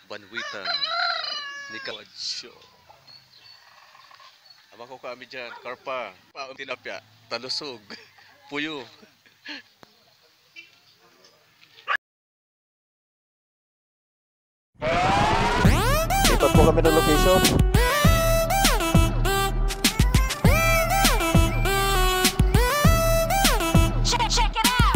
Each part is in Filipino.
banwitan ni Kawadyo. Ama ko kami dyan, karpa, tinapya, talusog, puyo. Lipat po kami ng location. Check it out.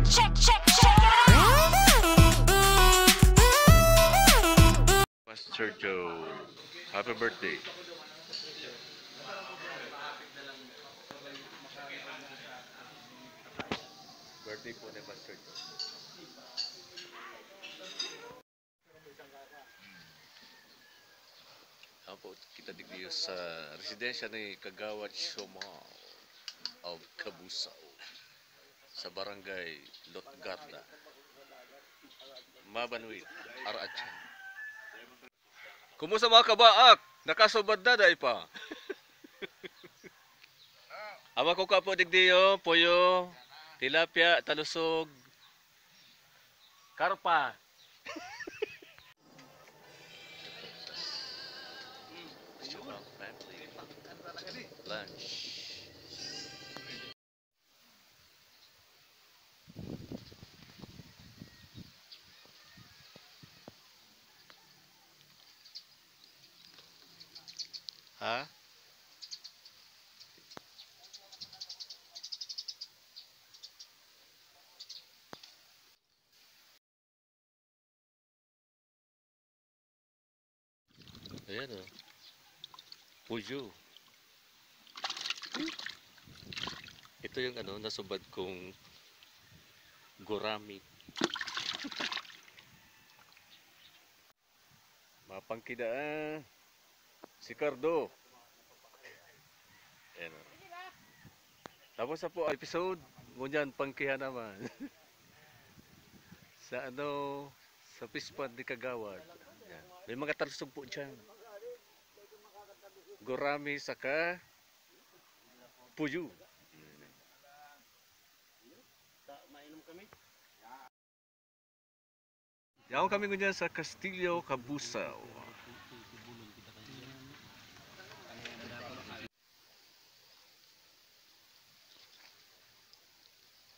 Check it out. Master Joe, happy birthday. Birthday po ni Master Joe. Ako po, kita digdiyo sa residensya ni Kagawad Shumal of Kabusaw sa barangay Lotgarda, Mabanwit, Arachan. Kumusta mga kabaak? Nakasubad na dahi pa. Ama ko ka po digdiyo, puyo, tilapia, talusog, karpa. Shumal family lunch. Ha? Ayan o. Puyo. Ito yung nasubad kong gurami. Mapangkida si Cardo. Ayan o. Tapos na po episode. Ngunyan pangkihan naman. sa sa pispan ni Kagawad. Ayan. May mga talusog po dyan. Gurami saka puyo. Yaw kami ngunyan sa Castillo, Kabusaw.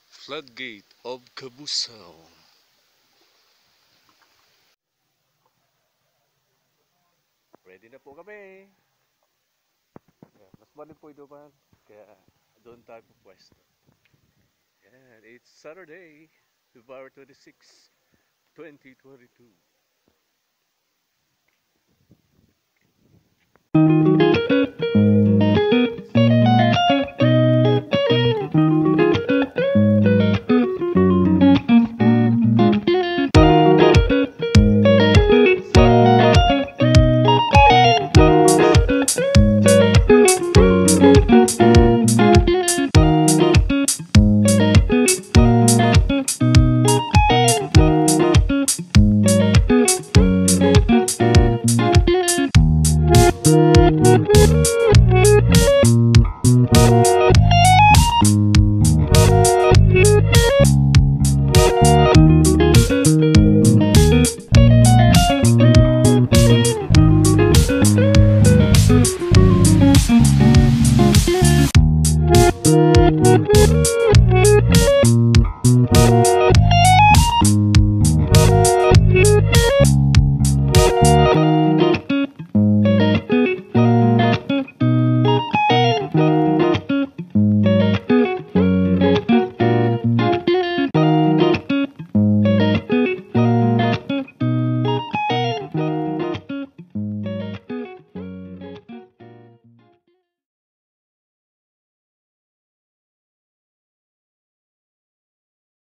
Floodgate of Kabusaw. Ready na po kami. Mas malim po ito man. Kaya doon tayo po pwesto. And it's Saturday, February 26, 2022.